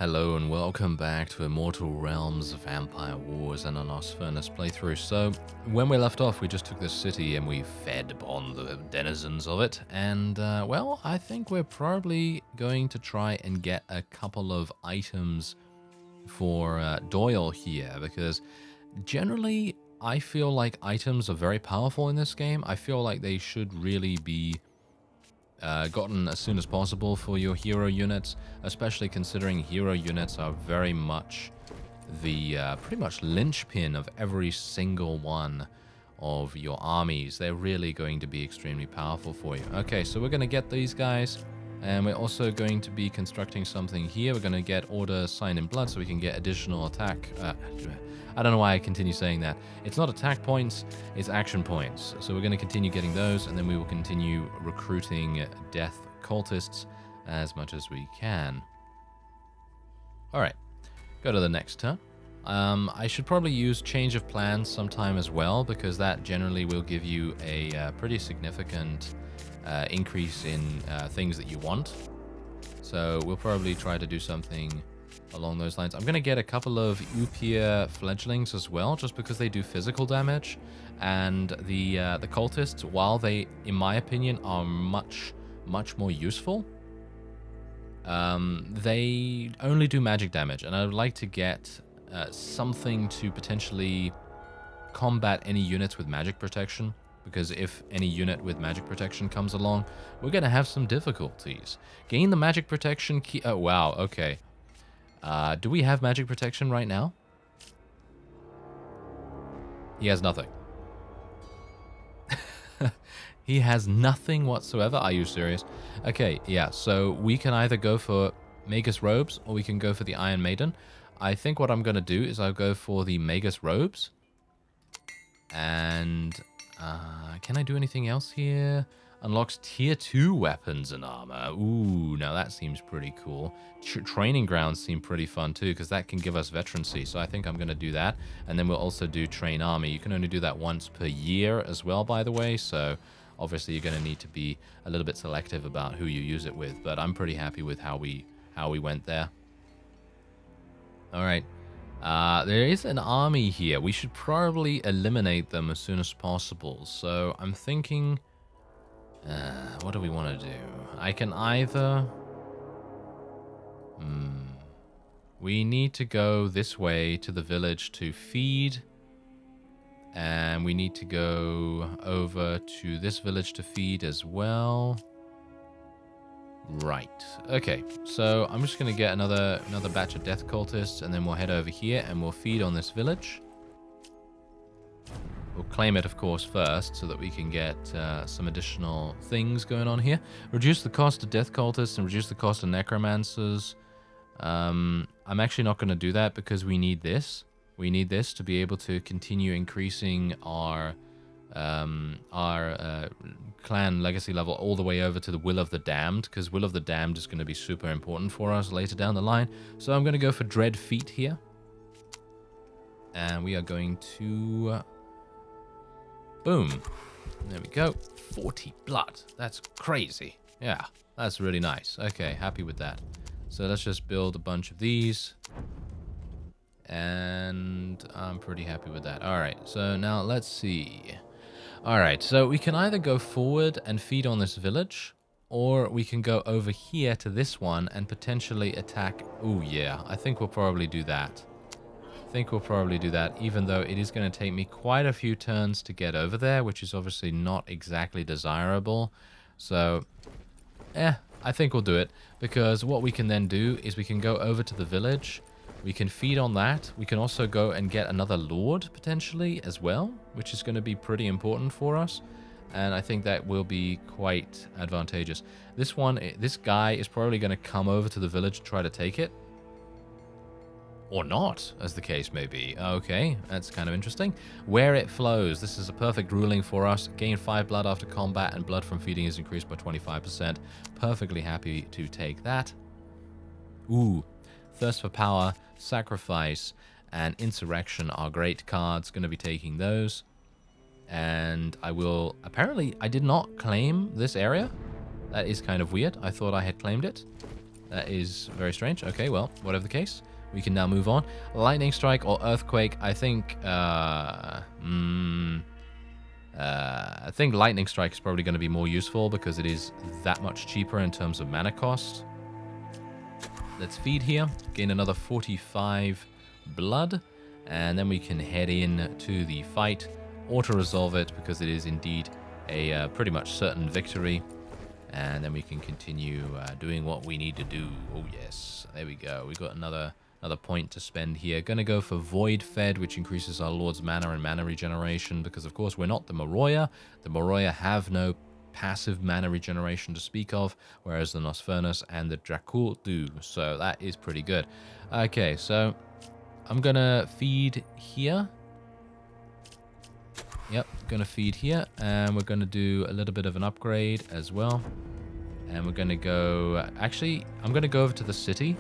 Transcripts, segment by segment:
Hello and welcome back to Immortal Realms, Vampire Wars, and an Furnace playthrough. So, when we left off, we just took this city and we fed upon the denizens of it. And, well, I think we're probably going to try and get a couple of items for Doyle here, because generally, I feel like items are very powerful in this game. I feel like they should really be gotten as soon as possible for your hero units, especially considering hero units are very much the pretty much linchpin of every single one of your armies. They're really going to be extremely powerful for you. Okay, so we're going to get these guys, and we're also going to be constructing something here. We're going to get Order Signed in Blood so we can get additional attack. I don't know why I continue saying that. It's not attack points, it's action points. So we're going to continue getting those, and then we will continue recruiting death cultists as much as we can. Alright, go to the next turn. I should probably use change of plans sometime as well, because that generally will give you a pretty significant increase in things that you want. So we'll probably try to do something along those lines. I'm going to get a couple of Upia fledglings as well, just because they do physical damage. And the cultists, while they, in my opinion, are much more useful, they only do magic damage. And I would like to get something to potentially combat any units with magic protection, because if any unit with magic protection comes along, we're going to have some difficulties. Gain the magic protection key. Oh, wow. Okay. Do we have magic protection right now? He has nothing. He has nothing whatsoever. Are you serious? Okay, yeah, so we can either go for Magus Robes or we can go for the Iron Maiden. I think what I'm going to do is I'll go for the Magus Robes. And can I do anything else here? Unlocks tier 2 weapons and armor. Ooh, now that seems pretty cool. Training grounds seem pretty fun too, because that can give us veterancy. So I think I'm going to do that. And then we'll also do train army. You can only do that once per year as well, by the way. So obviously you're going to need to be a little bit selective about who you use it with. But I'm pretty happy with how we went there. All right. There is an army here. We should probably eliminate them as soon as possible. So I'm thinking, what do we want to do? I can either... we need to go this way to the village to feed. And we need to go over to this village to feed as well. Right. Okay, so I'm just going to get another batch of death cultists, and then we'll head over here and we'll feed on this village. We'll claim it, of course, first, so that we can get some additional things going on here. Reduce the cost of death cultists and reduce the cost of necromancers. I'm actually not going to do that because we need this. We need this to be able to continue increasing our clan legacy level all the way over to the Will of the Damned, because Will of the Damned is going to be super important for us later down the line. So I'm going to go for Dread Feet here. And we are going to... boom. There we go. 40 blood. That's crazy. Yeah, that's really nice. Okay, happy with that. So let's just build a bunch of these. And I'm pretty happy with that. All right, so now let's see. All right, so we can either go forward and feed on this village, or we can go over here to this one and potentially attack. Oh, yeah, I think we'll probably do that. Even though it is going to take me quite a few turns to get over there, which is obviously not exactly desirable. So, I think we'll do it, because what we can then do is we can go over to the village. We can feed on that. We can also go and get another lord, potentially, as well, which is going to be pretty important for us. And I think that will be quite advantageous. This guy is probably going to come over to the village to try to take it. Or not, as the case may be. Okay, that's kind of interesting. Where it flows. This is a perfect ruling for us. Gain 5 blood after combat, and blood from feeding is increased by 25%. Perfectly happy to take that. Ooh. Thirst for Power, Sacrifice, and Insurrection are great cards. Going to be taking those. And I will... apparently, I did not claim this area. That is kind of weird. I thought I had claimed it. That is very strange. Okay, well, whatever the case, we can now move on. Lightning strike or earthquake, I think... I think lightning strike is probably going to be more useful because it is that much cheaper in terms of mana cost. Let's feed here, gain another 45 blood, and then we can head in to the fight, auto-resolve it because it is indeed a pretty much certain victory, and then we can continue doing what we need to do. Oh yes, there we go. We got another point to spend here. Gonna go for Void Fed, which increases our Lord's mana and mana regeneration, because of course we're not the Moroya. The Moroya have no passive mana regeneration to speak of, whereas the Nosfernis and the Dracul do, so that is pretty good. Okay, so I'm gonna feed here. Yep, gonna feed here, and we're gonna do a little bit of an upgrade as well. And we're gonna go, actually, I'm gonna go over to the city.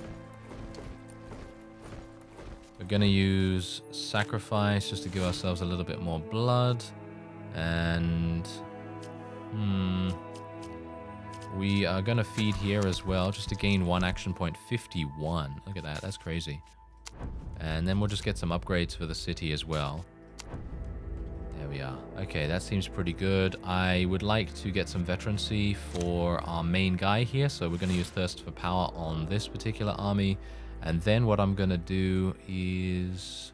We're gonna use sacrifice just to give ourselves a little bit more blood. And we are gonna feed here as well, just to gain 1 action point. 51. Look at that, that's crazy. And then we'll just get some upgrades for the city as well. There we are. Okay, that seems pretty good. I would like to get some veterancy for our main guy here, so we're going to use Thirst for Power on this particular army. And then what I'm going to do is...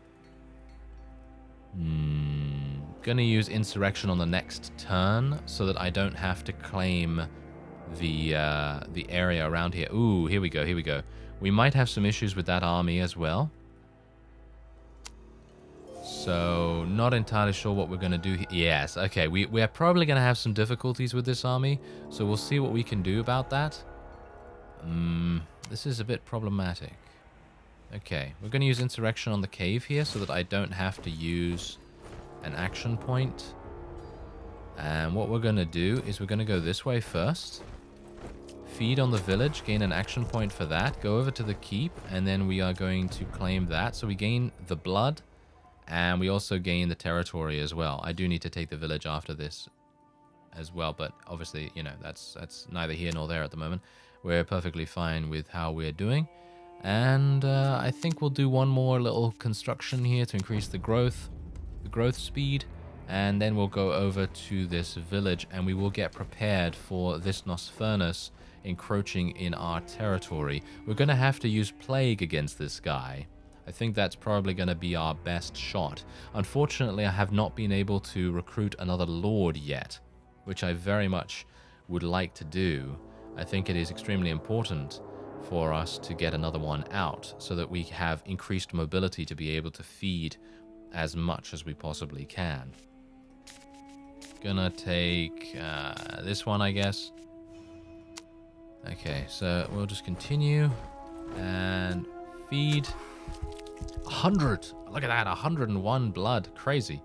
going to use Insurrection on the next turn, so that I don't have to claim the area around here. Ooh, here we go, here we go. We might have some issues with that army as well. So, not entirely sure what we're going to do here. Yes, okay, we're probably going to have some difficulties with this army, so we'll see what we can do about that. This is a bit problematic. Okay, we're going to use Insurrection on the cave here, so that I don't have to use an action point. And what we're going to do is we're going to go this way first. Feed on the village, gain an action point for that. Go over to the keep, and then we are going to claim that. So we gain the blood, and we also gain the territory as well. I do need to take the village after this as well, but obviously, you know, that's neither here nor there at the moment. We're perfectly fine with how we're doing. And I think we'll do one more little construction here to increase the growth speed. And then we'll go over to this village, and we will get prepared for this Nosfernis encroaching in our territory. We're going to have to use Plague against this guy. I think that's probably going to be our best shot. Unfortunately, I have not been able to recruit another Lord yet, which I very much would like to do. I think it is extremely important for us to get another one out, so that we have increased mobility to be able to feed as much as we possibly can. Gonna take this one, I guess. Okay, so we'll just continue and feed. 100! Look at that, 101 blood. Crazy.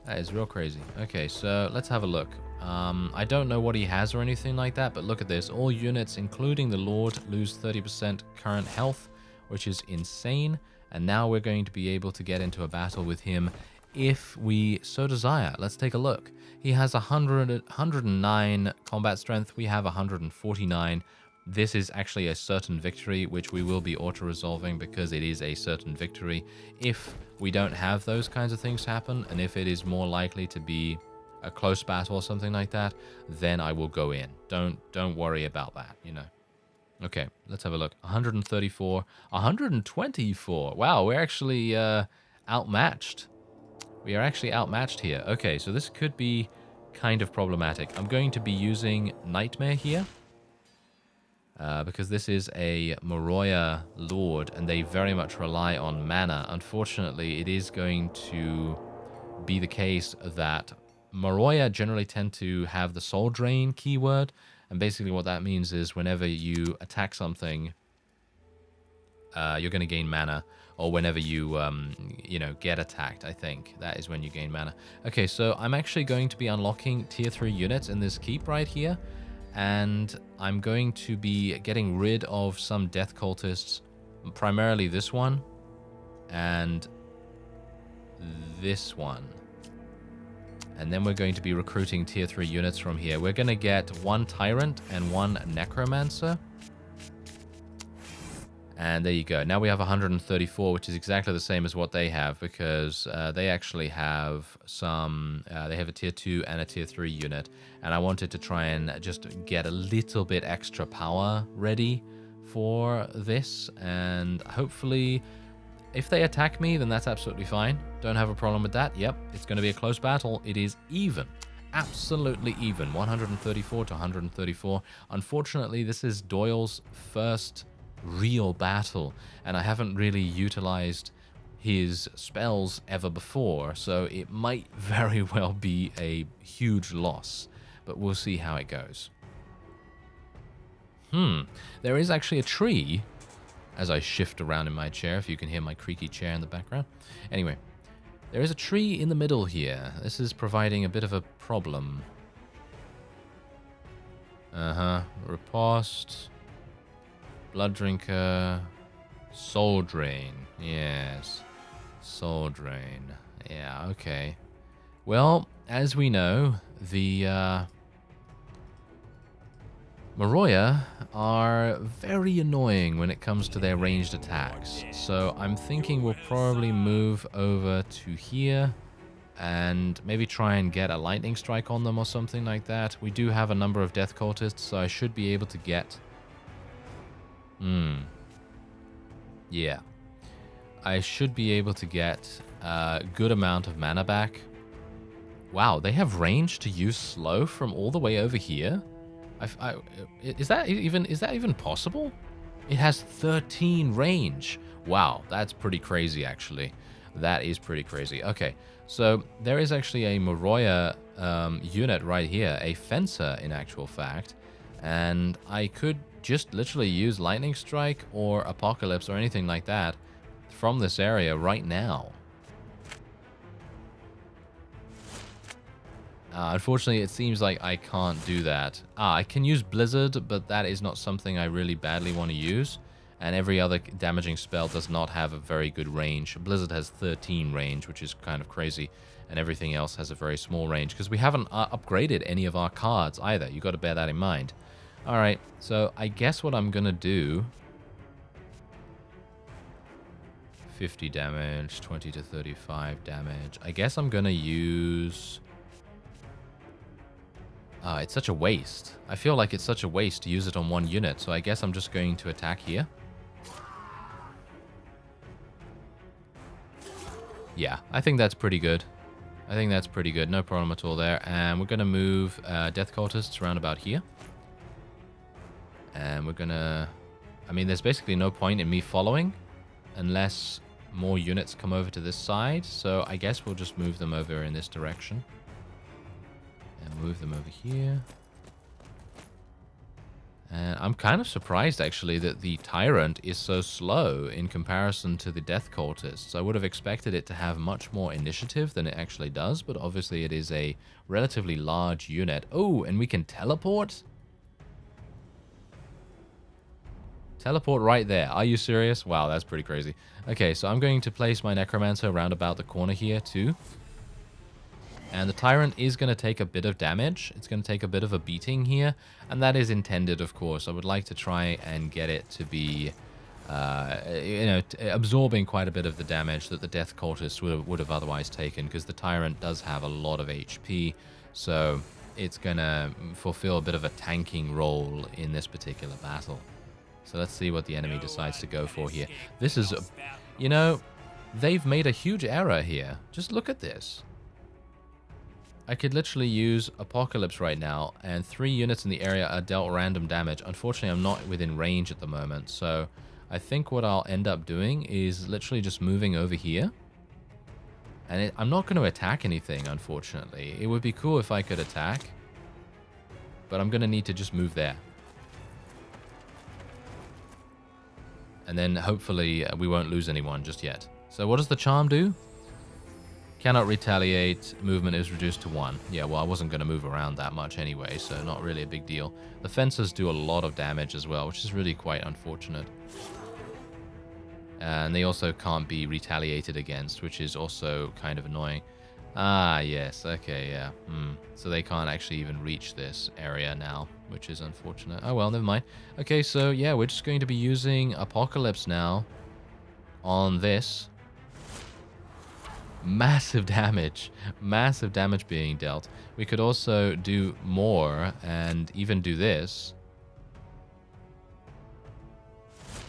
That is real crazy. Okay, so let's have a look. I don't know what he has or anything like that, but look at this. All units, including the Lord, lose 30% current health, which is insane. And now we're going to be able to get into a battle with him if we so desire. Let's take a look. He has 109 combat strength. We have 149. This is actually a certain victory, which we will be auto-resolving because it is a certain victory. If we don't have those kinds of things happen, and if it is more likely to be a close battle or something like that, then I will go in. Don't worry about that, you know. Okay, let's have a look. 134, 124. Wow, we're actually outmatched. We are actually outmatched here. Okay, so this could be kind of problematic. I'm going to be using Nightmare here. Because this is a Moroya Lord, and they very much rely on mana. Unfortunately, it is going to be the case that Moroya generally tend to have the Soul Drain keyword, and basically what that means is whenever you attack something, you're going to gain mana, or whenever you, get attacked, I think. That is when you gain mana. Okay, so I'm actually going to be unlocking tier 3 units in this keep right here. And I'm going to be getting rid of some death cultists, primarily this one and this one. And then we're going to be recruiting tier 3 units from here. We're going to get 1 Tyrant and 1 Necromancer. And there you go. Now we have 134, which is exactly the same as what they have, because they actually have some... they have a tier 2 and a tier 3 unit. And I wanted to try and just get a little bit extra power ready for this. And hopefully, if they attack me, then that's absolutely fine. Don't have a problem with that. Yep, it's going to be a close battle. It is even. Absolutely even. 134 to 134. Unfortunately, this is Doyle's first real battle, and I haven't really utilized his spells ever before, so it might very well be a huge loss, but we'll see how it goes. There is actually a tree, as I shift around in my chair, if you can hear my creaky chair in the background. Anyway, there is a tree in the middle here. This is providing a bit of a problem. Riposte. Blood Drinker, Soul Drain, yes, Soul Drain, yeah, okay. Well, as we know, the Moroya are very annoying when it comes to their ranged attacks, so I'm thinking we'll probably move over to here and maybe try and get a lightning strike on them or something like that. We do have a number of death cultists, so I should be able to get... Yeah. I should be able to get a good amount of mana back. Wow, they have range to use slow from all the way over here? Is that even possible? It has 13 range. Wow, that's pretty crazy, actually. That is pretty crazy. Okay, so there is actually a Moroya unit right here, a fencer in actual fact, and I could just literally use Lightning Strike or Apocalypse or anything like that from this area right now. Unfortunately, it seems like I can't do that. I can use Blizzard, but that is not something I really badly want to use. And every other damaging spell does not have a very good range. Blizzard has 13 range, which is kind of crazy. And everything else has a very small range, because we haven't upgraded any of our cards either. You've got to bear that in mind. Alright, so I guess what I'm going to do... 50 damage, 20 to 35 damage. I guess I'm going to use... it's such a waste. I feel like it's such a waste to use it on one unit, so I guess I'm just going to attack here. Yeah, I think that's pretty good. I think that's pretty good. No problem at all there. And we're going to move Death Cultists around about here. And we're going to... I mean, there's basically no point in me following unless more units come over to this side. So I guess we'll just move them over in this direction. And move them over here. And I'm kind of surprised, actually, that the Tyrant is so slow in comparison to the Death Cultists. I would have expected it to have much more initiative than it actually does, but obviously it is a relatively large unit. Oh, and we can teleport? Teleport right there. Are you serious? Wow, that's pretty crazy. Okay, so I'm going to place my Necromancer around about the corner here, too. And the Tyrant is going to take a bit of damage. It's going to take a bit of a beating here. And that is intended, of course. I would like to try and get it to be, absorbing quite a bit of the damage that the Death Cultist would have otherwise taken. Because the Tyrant does have a lot of HP. So it's going to fulfill a bit of a tanking role in this particular battle. So let's see what the enemy decides to go for here. This is, they've made a huge error here. Just look at this. I could literally use Apocalypse right now, and 3 units in the area are dealt random damage. Unfortunately, I'm not within range at the moment, so I think what I'll end up doing is literally just moving over here. And I'm not going to attack anything, unfortunately. It would be cool if I could attack, but I'm going to need to just move there. And then hopefully we won't lose anyone just yet. So what does the charm do? Cannot retaliate. Movement is reduced to 1. Yeah, well, I wasn't going to move around that much anyway, so not really a big deal. The fences do a lot of damage as well, which is really quite unfortunate. And they also can't be retaliated against, which is also kind of annoying. Ah, yes. Okay, yeah. So they can't actually even reach this area now. which is unfortunate. Oh well, never mind. Okay, so yeah, we're just going to be using Apocalypse now on this. Massive damage being dealt. We could also do more and even do this.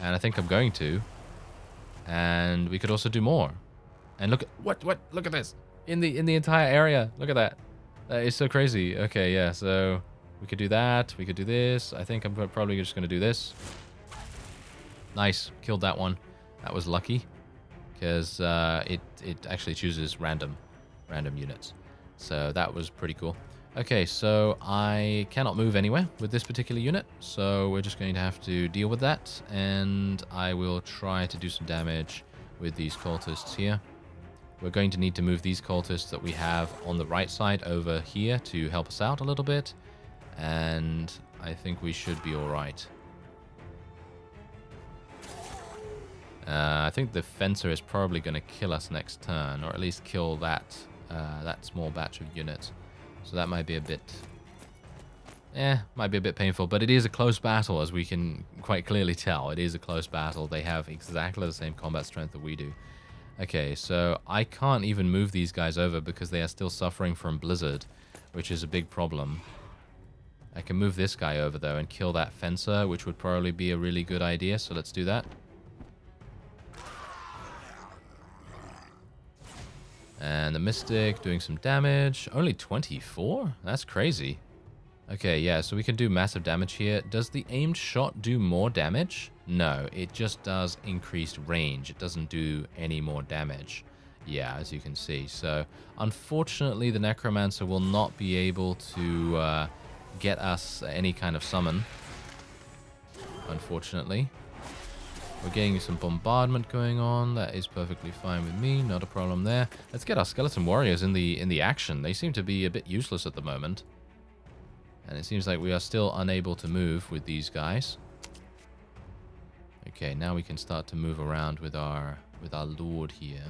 And I think I'm going to. And we could also do more. And look at what look at this. In the entire area. Look at that. That is so crazy. Okay, yeah, so we could do that. We could do this. I think I'm probably just going to do this. Nice. Killed that one. That was lucky. Because it actually chooses random units. So that was pretty cool. Okay, so I cannot move anywhere with this particular unit. So we're just going to have to deal with that. And I will try to do some damage with these cultists here. We're going to need to move these cultists that we have on the right side over here to help us out a little bit. And I think we should be alright. I think the fencer is probably going to kill us next turn, or at least kill that small batch of units. So that might be a bit, might be a bit painful. But it is a close battle, as we can quite clearly tell. It is a close battle. They have exactly the same combat strength that we do. Okay, so I can't even move these guys over because they are still suffering from Blizzard, which is a big problem. I can move this guy over though and kill that fencer, which would probably be a really good idea. So let's do that. And the Mystic doing some damage. Only 24? That's crazy. Okay, yeah, so we can do massive damage here. Does the aimed shot do more damage? No, it just does increased range. It doesn't do any more damage. Yeah, as you can see. So, unfortunately, the Necromancer will not be able to get us any kind of summon. Unfortunately. We're getting some bombardment going on. That is perfectly fine with me. Not a problem there. Let's get our skeleton warriors in the action. They seem to be a bit useless at the moment. And it seems like we are still unable to move with these guys. Okay, now we can start to move around with our lord here.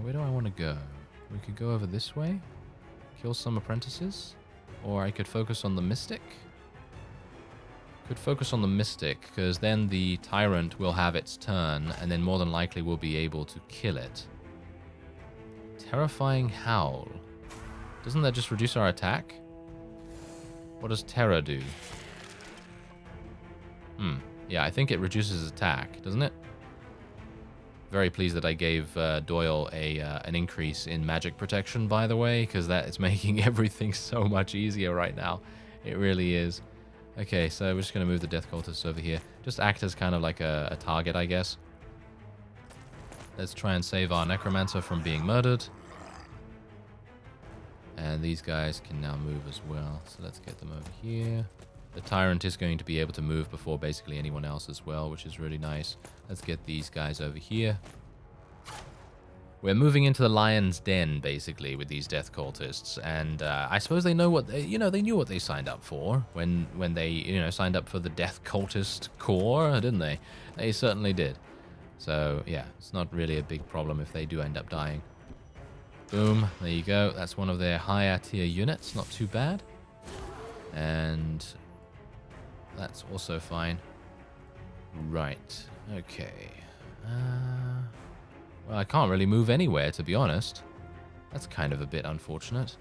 Where do I want to go? We could go over this way. Kill some apprentices. Or I could focus on the Mystic. Could focus on the Mystic, because then the Tyrant will have its turn, and then more than likely we'll be able to kill it. Terrifying Howl. Doesn't that just reduce our attack? What does Terror do? Yeah, I think it reduces attack, doesn't it? Very pleased that I gave Doyle an increase in magic protection, by the way, because that is making everything so much easier right now. It really is. Okay, so we're just going to move the Death Cultists over here. Just act as kind of like a target, I guess. Let's try and save our Necromancer from being murdered. And these guys can now move as well. So let's get them over here. The Tyrant is going to be able to move before basically anyone else as well, which is really nice. Let's get these guys over here. We're moving into the Lion's Den, basically, with these Death Cultists, and I suppose they know what they knew what they signed up for when they signed up for the Death Cultist Corps, didn't they? They certainly did. So yeah, it's not really a big problem if they do end up dying. Boom, there you go. That's one of their higher tier units. Not too bad, and that's also fine. Right. Okay. Well, I can't really move anywhere, to be honest. That's kind of a bit unfortunate.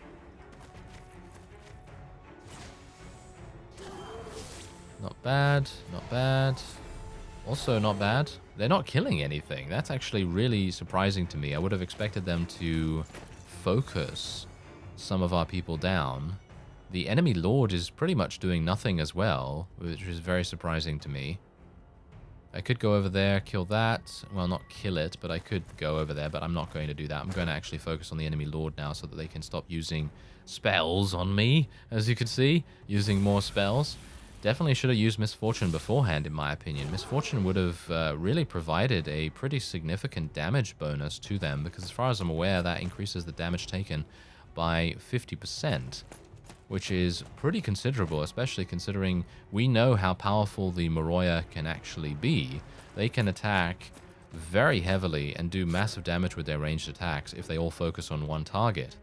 Not bad, not bad. Also not bad. They're not killing anything. That's actually really surprising to me. I would have expected them to focus some of our people down. The enemy lord is pretty much doing nothing as well, which is very surprising to me. I could go over there, kill that. Well, not kill it, but I could go over there, but I'm not going to do that. I'm going to actually focus on the enemy lord now so that they can stop using spells on me, as you can see. Using more spells. Definitely should have used Misfortune beforehand, in my opinion. Misfortune would have really provided a pretty significant damage bonus to them, because as far as I'm aware, that increases the damage taken by 50%. Which is pretty considerable, especially considering we know how powerful the Moroya can actually be. They can attack very heavily and do massive damage with their ranged attacks if they all focus on one target.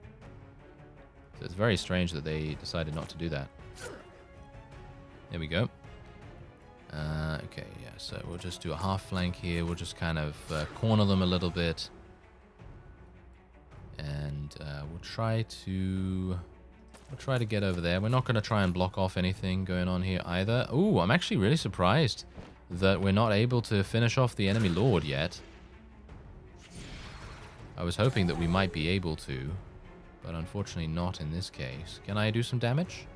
So it's very strange that they decided not to do that. There we go. Okay, yeah, so we'll just do a half flank here. We'll just kind of corner them a little bit. And we'll try to get over there. We're not going to try and block off anything going on here either. Ooh, I'm actually really surprised that we're not able to finish off the enemy lord yet. I was hoping that we might be able to, but unfortunately not in this case. Can I do some damage?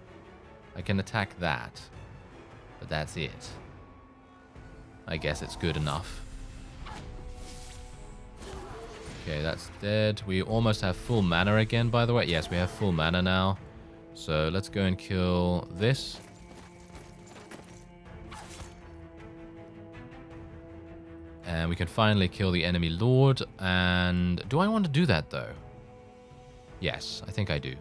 I can attack that, but that's it. I guess it's good enough. Okay, that's dead. We almost have full mana again, by the way. Yes, we have full mana now. So let's go and kill this. And we can finally kill the enemy lord. And do I want to do that, though? Yes, I think I do.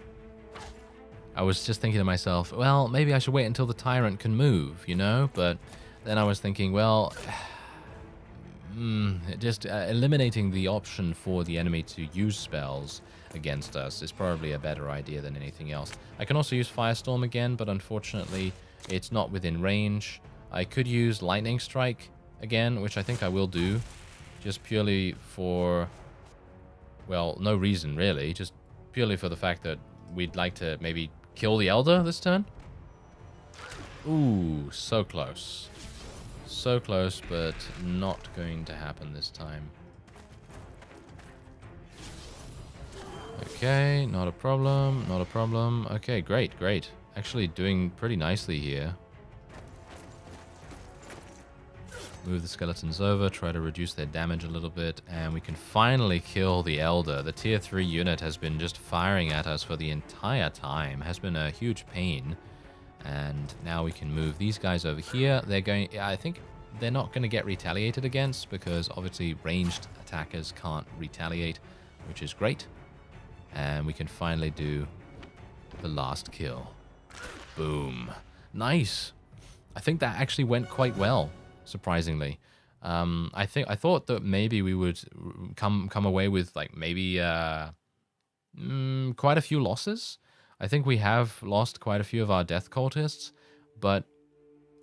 I was just thinking to myself, well, maybe I should wait until the tyrant can move, you know? But then I was thinking, well, just eliminating the option for the enemy to use spells against us is probably a better idea than anything else. I can also use Firestorm again, but unfortunately it's not within range. I could use Lightning Strike again, which I think I will do, just purely for, well, no reason really, just purely for the fact that we'd like to maybe kill the Elder this turn. Ooh, so close. So close, but not going to happen this time. Okay, not a problem, not a problem. Okay, great, great. Actually doing pretty nicely here. Move the skeletons over, try to reduce their damage a little bit, and we can finally kill the Elder. The tier 3 unit has been just firing at us for the entire time. Has been a huge pain. And now we can move these guys over here. They're going, I think they're not going to get retaliated against because obviously ranged attackers can't retaliate, which is great. And we can finally do the last kill. Boom. Nice. I think that actually went quite well, surprisingly. I thought that maybe we would come away with like maybe quite a few losses. I think we have lost quite a few of our death cultists, but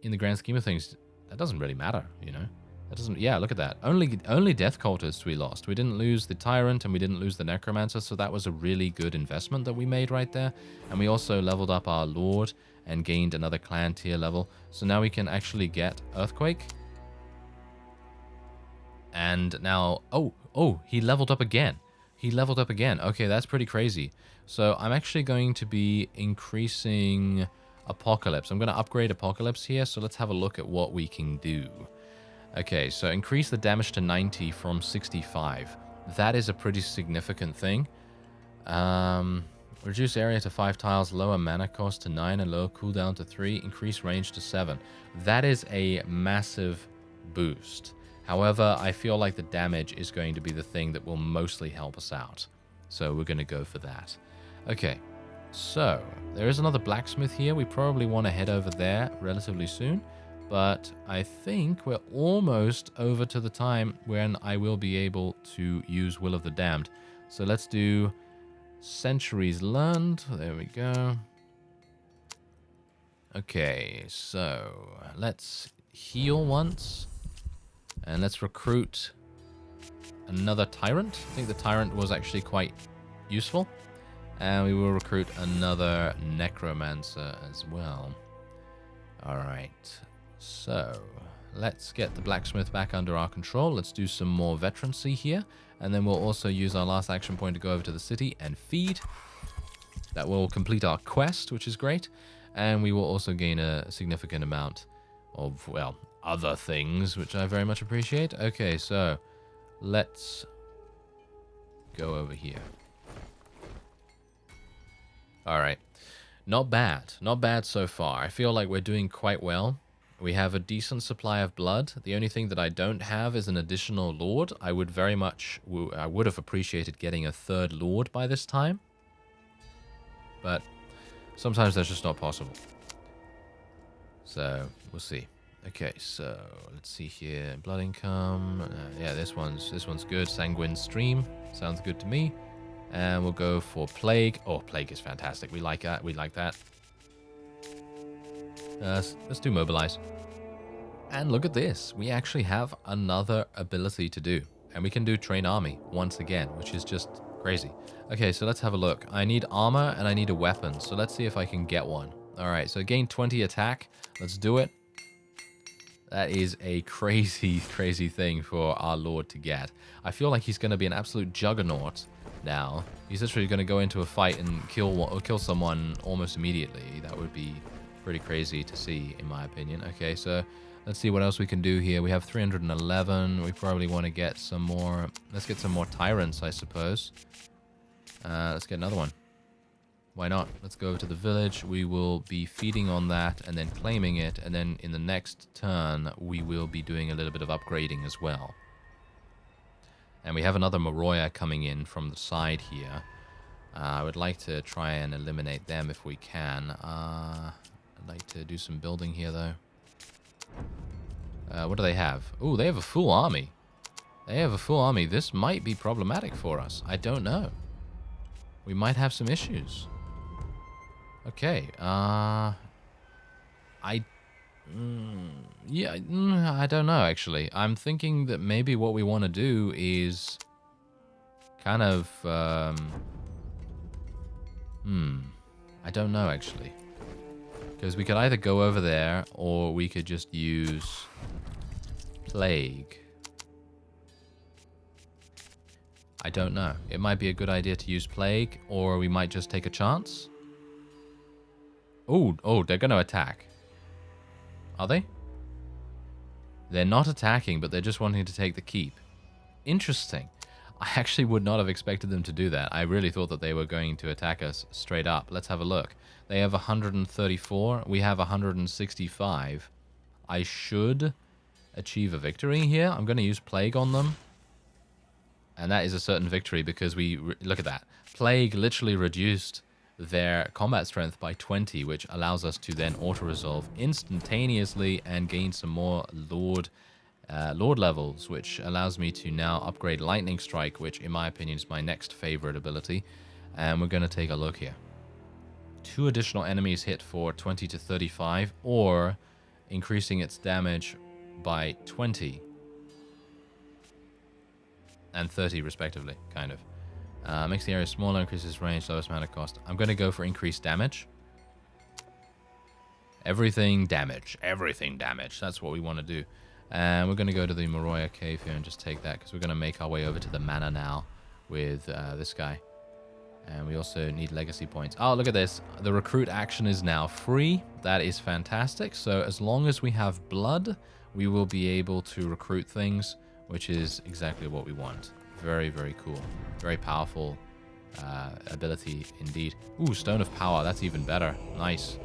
in the grand scheme of things, that doesn't really matter, you know? That doesn't, yeah, look at that. Only death cultists we lost. We didn't lose the tyrant and we didn't lose the necromancer, so that was a really good investment that we made right there. And we also leveled up our lord and gained another clan tier level. So now we can actually get Earthquake. And now, oh, he leveled up again. He leveled up again. Okay, that's pretty crazy. So I'm actually going to be increasing Apocalypse. I'm going to upgrade Apocalypse here, so let's have a look at what we can do. Okay, so increase the damage to 90 from 65. That is a pretty significant thing. Reduce area to 5 tiles, lower mana cost to 9, and lower cooldown to 3, increase range to 7. That is a massive boost. However, I feel like the damage is going to be the thing that will mostly help us out. So we're going to go for that. Okay, so there is another blacksmith here. We probably want to head over there relatively soon. But I think we're almost over to the time when I will be able to use Will of the Damned. So let's do Centuries Learned. There we go. Okay, so let's heal once. And let's recruit another Tyrant. I think the Tyrant was actually quite useful. And we will recruit another Necromancer as well. Alright, so let's get the blacksmith back under our control. Let's do some more veterancy here. And then we'll also use our last action point to go over to the city and feed. That will complete our quest, which is great. And we will also gain a significant amount of, well, other things, which I very much appreciate. Okay, so let's go over here. All right. Not bad. Not bad so far. I feel like we're doing quite well. We have a decent supply of blood. The only thing that I don't have is an additional lord. I would have appreciated getting a third lord by this time. But sometimes that's just not possible. So, we'll see. Okay, so let's see here. Blood income. Yeah, this one's good. Sanguine Stream. Sounds good to me. And we'll go for Plague. Oh, Plague is fantastic. We like that. We like that. Let's do mobilize. And look at this. We actually have another ability to do. And we can do train army once again, which is just crazy. Okay, so let's have a look. I need armor and I need a weapon. So let's see if I can get one. All right, so gain 20 attack. Let's do it. That is a crazy, crazy thing for our Lord to get. I feel like he's going to be an absolute juggernaut now. He's literally going to go into a fight and kill someone almost immediately. That would be pretty crazy to see, in my opinion. Okay, so let's see what else we can do here. We have 311. We probably want to get some more. Let's get some more tyrants, I suppose. Let's get another one. Why not? Let's go over to the village. We will be feeding on that and then claiming it. And then in the next turn, we will be doing a little bit of upgrading as well. And we have another Moroya coming in from the side here. I would like to try and eliminate them if we can. I'd like to do some building here, though. What do they have? Oh, they have a full army. They have a full army. This might be problematic for us. I don't know. We might have some issues. Okay, yeah, I don't know, actually. I'm thinking that maybe what we want to do is kind of, I don't know, actually. Because we could either go over there, or we could just use Plague. I don't know. It might be a good idea to use Plague, or we might just take a chance. Oh, they're going to attack. Are they? They're not attacking, but they're just wanting to take the keep. Interesting. I actually would not have expected them to do that. I really thought that they were going to attack us straight up. Let's have a look. They have 134. We have 165. I should achieve a victory here. I'm going to use Plague on them. And that is a certain victory because look at that. Plague literally reduced their combat strength by 20, which allows us to then auto-resolve instantaneously and gain some more Lord levels, which allows me to now upgrade Lightning Strike, which in my opinion is my next favorite ability. And we're going to take a look here. 2 additional enemies hit for 20 to 35, or increasing its damage by 20 and 30 respectively, kind of. Makes the area smaller, increases range, lowest amount of cost. I'm going to go for increased damage. Everything damage. Everything damage. That's what we want to do. And we're going to go to the Moroya Cave here and just take that, because we're going to make our way over to the manor now with this guy. And we also need legacy points. Oh, look at this. The recruit action is now free. That is fantastic. So as long as we have blood, we will be able to recruit things, which is exactly what we want. Very, very cool. Very powerful ability indeed. Ooh, Stone of Power. That's even better. Nice.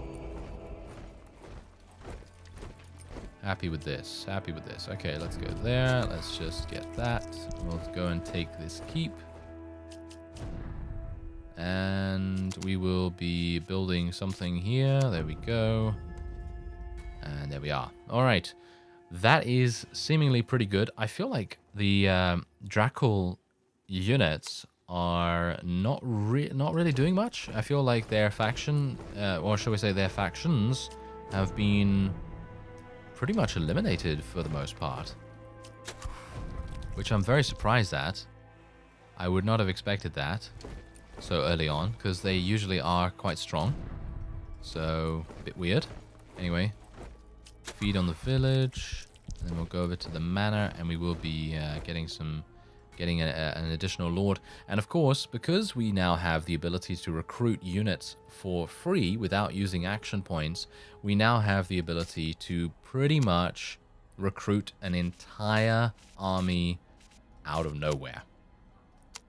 Happy with this. Happy with this. Okay, let's go there. Let's just get that. We'll go and take this keep. And we will be building something here. There we go. And there we are. All right. That is seemingly pretty good. I feel like the Dracal units are not really doing much. I feel like their faction, or shall we say their factions, have been pretty much eliminated for the most part. Which I'm very surprised at. I would not have expected that so early on, because they usually are quite strong. So, a bit weird. Anyway. Feed on the village, and then we'll go over to the manor, and we will be getting an additional lord. And of course, because we now have the ability to recruit units for free without using action points, we now have the ability to pretty much recruit an entire army out of nowhere,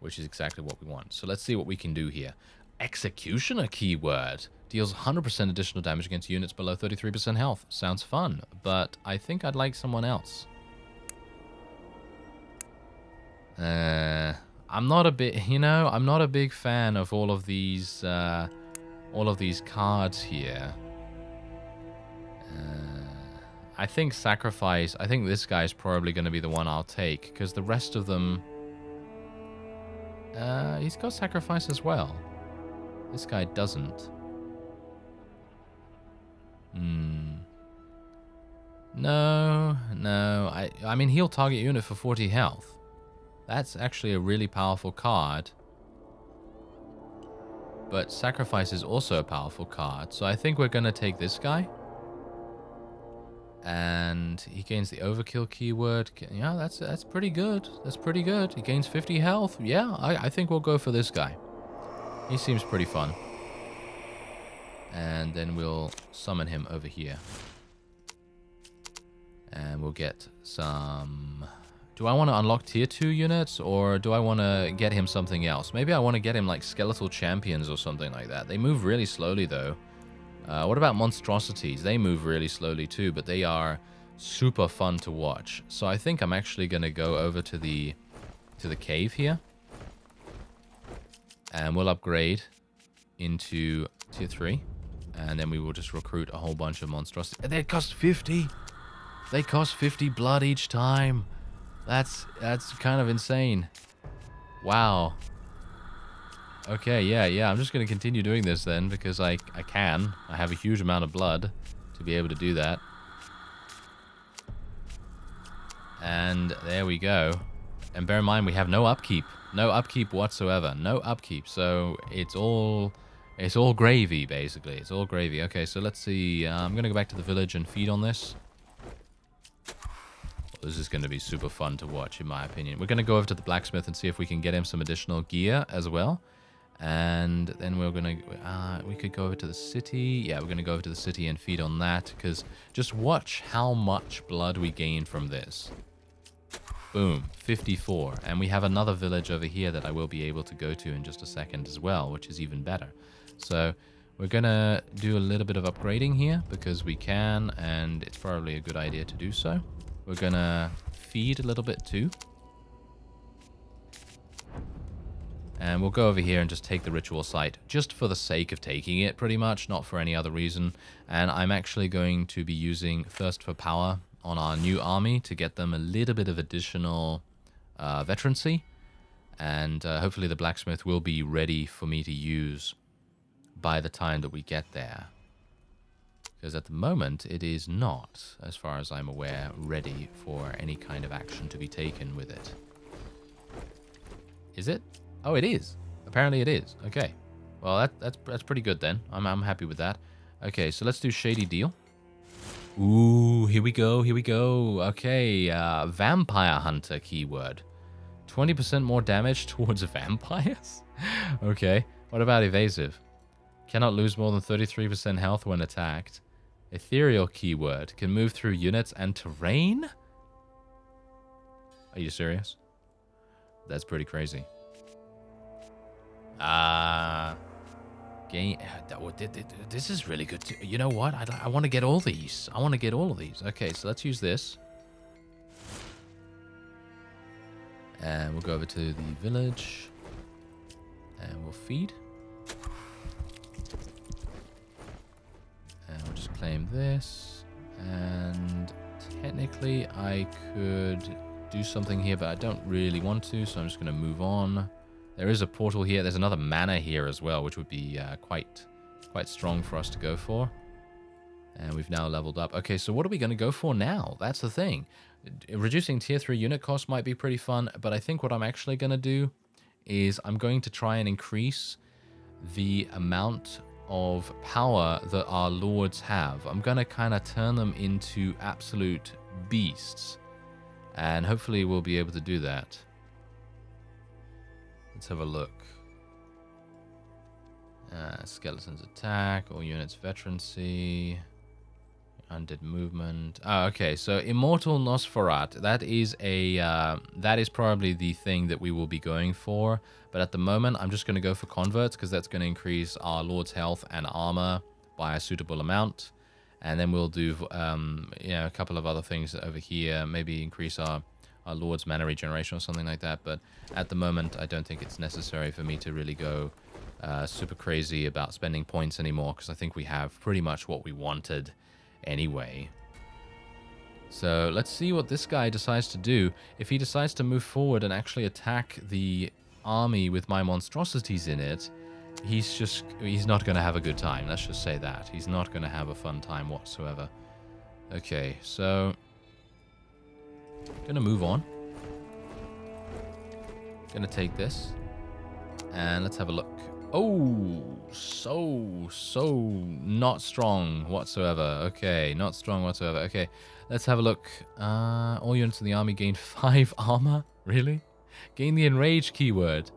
which is exactly what we want. So let's see what we can do here. Executioner keyword. Deals 100% additional damage against units below 33% health. Sounds fun, but I think I'd like someone else. I'm not a big fan of all of these cards here. I think sacrifice. I think this guy's probably going to be the one I'll take, because the rest of them, he's got sacrifice as well. This guy doesn't. No, no. I mean, heal target unit for 40 health. That's actually a really powerful card. But Sacrifice is also a powerful card. So I think we're going to take this guy. And he gains the Overkill keyword. Yeah, that's pretty good. That's pretty good. He gains 50 health. Yeah, I think we'll go for this guy. He seems pretty fun. And then we'll summon him over here. And we'll get some... Do I want to unlock tier 2 units, or do I want to get him something else? Maybe I want to get him like Skeletal Champions or something like that. They move really slowly though. What about Monstrosities? They move really slowly too, but they are super fun to watch. So I think I'm actually going to go over to the cave here. And we'll upgrade into tier 3. And then we will just recruit a whole bunch of Monstrosities. They cost 50! They cost 50 blood each time. That's kind of insane. Wow. Okay, yeah. I'm just going to continue doing this then, because I can. I have a huge amount of blood to be able to do that. And there we go. And bear in mind, we have no upkeep. No upkeep whatsoever. No upkeep. So it's all gravy, basically. It's all gravy. Okay, so let's see. I'm going to go back to the village and feed on this. This is going to be super fun to watch, in my opinion. We're going to go over to the blacksmith and see if we can get him some additional gear as well. And then we're going to... we could go over to the city. Yeah, we're going to go over to the city and feed on that. Because just watch how much blood we gain from this. Boom. 54. And we have another village over here that I will be able to go to in just a second as well, which is even better. So we're going to do a little bit of upgrading here because we can. And it's probably a good idea to do so. We're going to feed a little bit too. And we'll go over here and just take the ritual site just for the sake of taking it, pretty much, not for any other reason. And I'm actually going to be using Thirst for Power on our new army to get them a little bit of additional veterancy. And hopefully the blacksmith will be ready for me to use by the time that we get there. Because at the moment, it is not, as far as I'm aware, ready for any kind of action to be taken with it. Is it? Oh, it is. Apparently it is. Okay. Well, that's pretty good then. I'm happy with that. Okay, so let's do Shady Deal. Ooh, here we go. Here we go. Okay, Vampire Hunter keyword. 20% more damage towards vampires? Okay. What about Evasive? Cannot lose more than 33% health when attacked. Ethereal keyword. Can move through units and terrain? Are you serious? That's pretty crazy. This is really good too. You know what? I want to get all these. I want to get all of these. Okay, so let's use this. And we'll go over to the village. And we'll feed. And we'll just claim this. And technically I could do something here, but I don't really want to, so I'm just going to move on. There is a portal here. There's another mana here as well, which would be quite strong for us to go for. And we've now leveled up. Okay, so what are we going to go for now? That's the thing. Reducing tier 3 unit cost might be pretty fun, but I think what I'm actually going to do is I'm going to try and increase the amount of power that our lords have. I'm going to kind of turn them into absolute beasts. And hopefully we'll be able to do that. Let's have a look. Skeletons attack, all units veterancy, undead movement. Oh, okay, so Immortal Nosferat. That is probably the thing that we will be going for. But at the moment, I'm just going to go for converts because that's going to increase our lord's health and armor by a suitable amount. And then we'll do a couple of other things over here. Maybe increase our lord's mana regeneration or something like that. But at the moment, I don't think it's necessary for me to really go super crazy about spending points anymore, because I think we have pretty much what we wanted anyway. So let's see what this guy decides to do. If he decides to move forward and actually attack the army with my monstrosities in it, he's not going to have a good time. Let's just say that. He's not going to have a fun time whatsoever. Okay, so gonna move on. Gonna take this and let's have a look. Oh, so not strong whatsoever. Okay, not strong whatsoever. Okay, let's have a look. All units in the army gain 5 armor. Really? Gain the enrage keyword.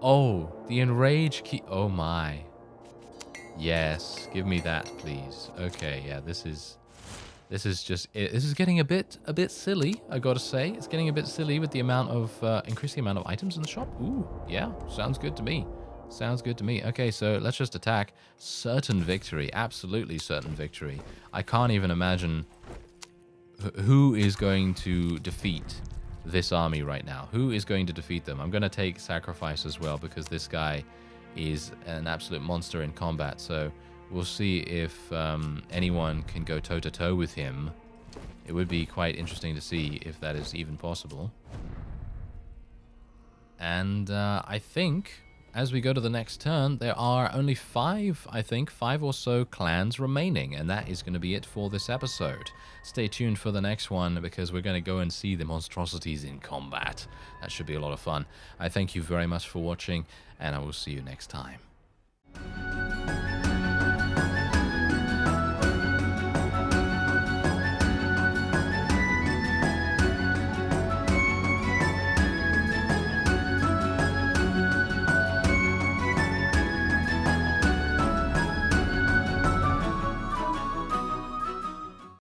Oh, the enrage key. Oh my. Yes, give me that, please. Okay, yeah, this is just this is getting a bit silly. I gotta say, it's getting a bit silly with the amount of increase the amount of items in the shop. Ooh, yeah, sounds good to me. Sounds good to me. Okay, so let's just attack. Certain victory, absolutely certain victory. I can't even imagine who is going to defeat this army right now. Who is going to defeat them? I'm gonna take sacrifice as well because this guy is an absolute monster in combat. So we'll see if anyone can go toe-to-toe with him. It would be quite interesting to see if that is even possible. And I think, as we go to the next turn, there are only 5 or so clans remaining. And that is going to be it for this episode. Stay tuned for the next one because we're going to go and see the monstrosities in combat. That should be a lot of fun. I thank you very much for watching, and I will see you next time.